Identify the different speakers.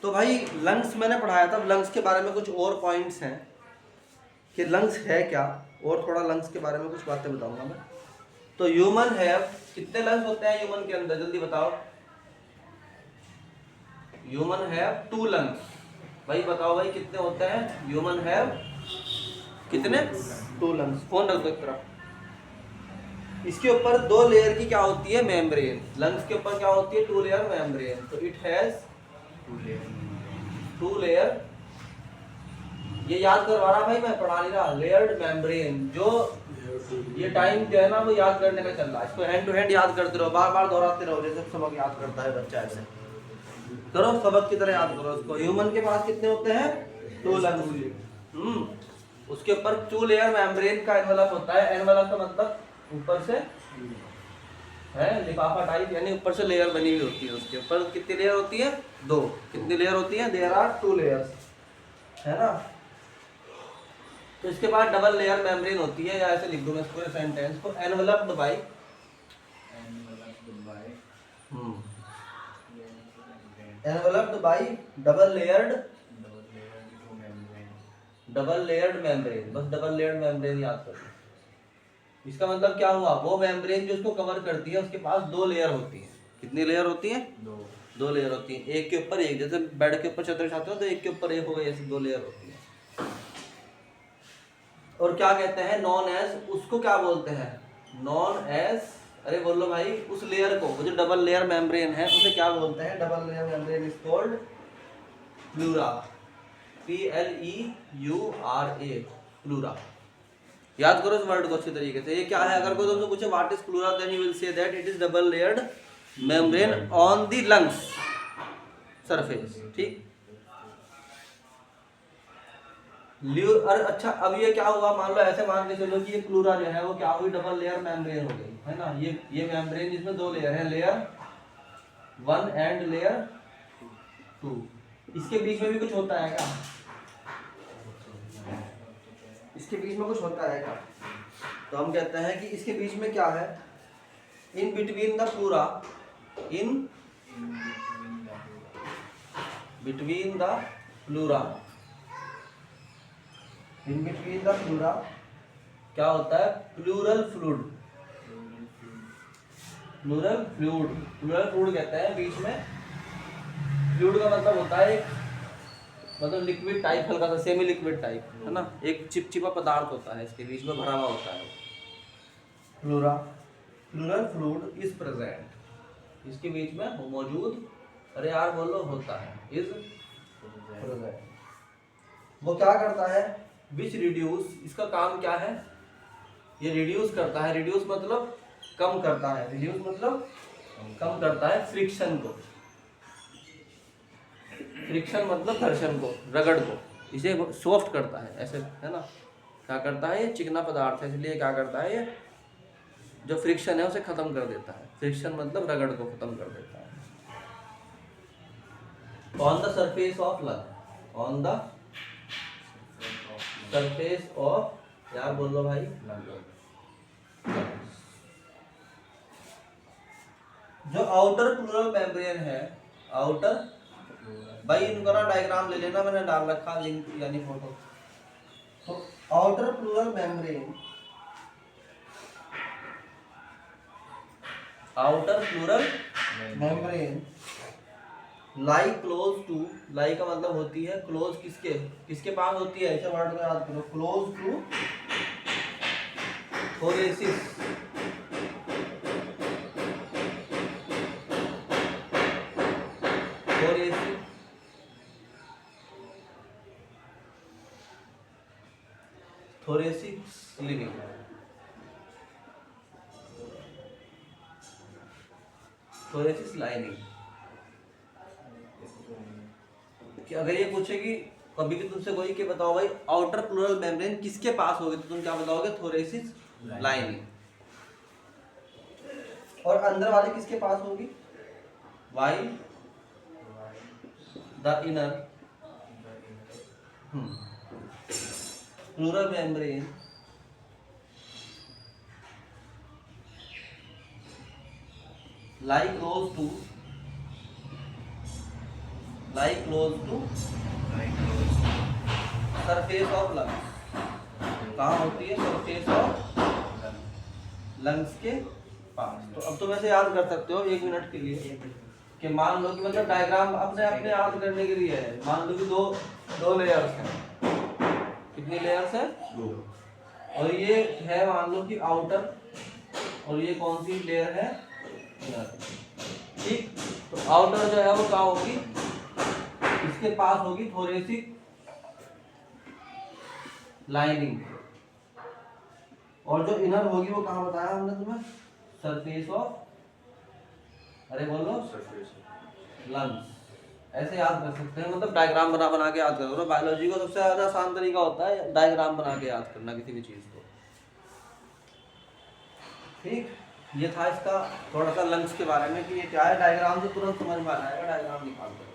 Speaker 1: तो भाई लंग्स मैंने पढ़ाया था, लंग्स के बारे में कुछ और पॉइंट्स हैं कि लंग्स है क्या, और थोड़ा लंग्स के बारे में कुछ बातें बताऊंगा मैं। तो ह्यूमन है, कितने लंग्स होते हैं ह्यूमन के अंदर, जल्दी बताओ। ह्यूमन है 2 लंग्स। भाई बताओ भाई कितने होते हैं ह्यूमन है, कितने 2 लंग्स। फोन रख दो एक तरफ। इसके ऊपर 2 लेयर की क्या होती है, मेम्ब्रेन। लंग्स के ऊपर क्या होती है, 2 लेयर मेम्ब्रेन। तो इट हैज 2 लेयर। ये याद करवा रहा भाई, मैं पढ़ा नहीं रहा। लेयर्ड मेम्ब्रेन, जो ये टाइम जो है ना वो याद करने का चल रहा है। इसको हैंड टू हैंड याद करते रहो, बार बार दोहराते रहो, जैसे सबक याद करता है बच्चा, ऐसे करो, सबक की तरह याद करो उसको। ह्यूमन के पास कितने होते हैं, 2 लंग्स। उसके ऊपर 2 लेयर मेम्ब्रेन का एनवलप होता है। एनवलप का मतलब ऊपर से है लिफाफा टाइप, यानी ऊपर से लेयर बनी हुई होती है। उसके ऊपर कितनी लेयर होती है, 2। कितनी लेयर होती है, देयर आर 2 लेयर्स, है ना। तो इसके बाद डबल लेयर मेम्ब्रेन होती है, या ऐसे लिख दूं मैं पूरे सेंटेंस को, enveloped by enveloped by double layered membrane. बस डबल लेयर्ड मेम्ब्रेन याद कर लो। इसका मतलब क्या हुआ, वो मेम्ब्रेन जो उसको कवर करती है उसके पास 2 लेयर होती है। कितनी लेयर होती है, 2 लेयर होती है, एक के ऊपर एक। जैसे बेड के ऊपर चद्दर बिछाते हो तो एक के ऊपर एक हो गई, ऐसी 2 लेयर होती है। और क्या कहते हैं, नॉन एज, उसको क्या बोलते हैं, नॉन एज, अरे बोलो भाई, उस लेयर को, वो जो डबल लेयर मेम्ब्रेन है उसे क्या बोलते हैं, double layer membrane is called pleura. PLEURA, pleura. याद करो इस वर्ड को अच्छी तरीके से। ये क्या है, अगर कोई तुमसे पूछे what is pleura, then you will say that it is double layered membrane on the lungs surface. ठीक। अच्छा, अब ये क्या हुआ, मान लो ऐसे मान के चलो कि ये प्लूरा जो है वो क्या हुई, डबल लेयर मेम्ब्रेन हो गई, है ना। ये मेम्ब्रेन जिसमें 2 लेयर है, लेयर 1 एंड लेयर 2। इसके बीच में भी कुछ होता है क्या, इसके बीच में कुछ होता है क्या। तो हम कहते हैं कि इसके बीच में क्या है, in between the pleura, in between the pleura, in between the pleura क्या होता है, प्लूरल फ्लूइड। प्लूरल फ्लूइड कहते हैं बीच में। फ्लूइड का मतलब होता है एक, मतलब लिक्विड टाइप, हल्का सा सेमी लिक्विड टाइप, है ना। एक चिपचिपा पदार्थ होता है, इसके बीच में भरा हुआ होता है प्लूरल फ्लूइड इज प्रेजेंट, इसके बीच में मौजूद, अरे यार बोलो, होता है, इज प्रेजेंट। वो क्या करता है, विच रिड्यूस, इसका काम क्या है, ये रिड्यूस करता है। रिड्यूस मतलब कम करता है, रिड्यूस मतलब कम करता है फ्रिक्शन को। फ्रिक्शन मतलब घर्षण को, रगड़ को, इसे सॉफ्ट करता है, ऐसे, है ना। क्या करता है, ये चिकना पदार्थ है, इसलिए क्या करता है, ये जो फ्रिक्शन है उसे खत्म कर देता है। फ्रिक्शन मतलब रगड़ को खत्म कर देता है। On the surface of lung, on the surface of, यार बोल लो भाई, जो आउटर प्लूरल मेम्ब्रेन है, आउटर, भाई इनका ना डायग्राम ले लेना, मैंने डाल रखा लिंक यानी फोटो। तो outer pleural membrane, outer pleural membrane lie close to, lie का मतलब होती है क्लोज, किसके किसके पास होती है, ऐसे वर्ड को याद करो, close to thoracis, thoracis living. Thoracis lining. कि अगर ये पूछेगी कभी भी तुमसे कोई कि बताओ भाई आउटर प्लूरल मेम्ब्रेन किसके पास होगी, तो तुम क्या बताओगे, थोरेसिस लाइनिंग। और अंदर वाली किसके पास होगी, while the inner pleural membrane lie close to lie close to surface of lungs. कहाँ होती है? सरफेस ऑफ लंग्स के पास। तो अब तुम ऐसे याद कर सकते हो 1 मिनट के लिए कि मान लो कि मतलब डायग्राम अपने अपने याद करने के लिए है। मान लो कि दो लेयर्स हैं। कितनी लेयर्स हैं? 2। और ये है मान लो कि आउटर, और ये कौन सी लेयर है? इनर। ठीक, तो आउटर जो है वो कहाँ होगी? इसके पास होगी थोरेसिक लाइनिंग, और जो इनर होगी वो कहाँ बताया हमने तुम्हें? सरफेस ऑफ, अरे बोलो, सरफेस लंग्स। ऐसे याद कर सकते हैं, मतलब डायग्राम बना बना के याद करो। बायोलॉजी का सबसे ज्यादा आसान तरीका होता है डायग्राम बना के याद करना किसी भी चीज को। ठीक, ये था इसका थोड़ा सा लंग्स के बारे में कि ये क्या है। डायग्राम से तुरंत समझ में आ जाएगा, डायग्राम निकाल कर।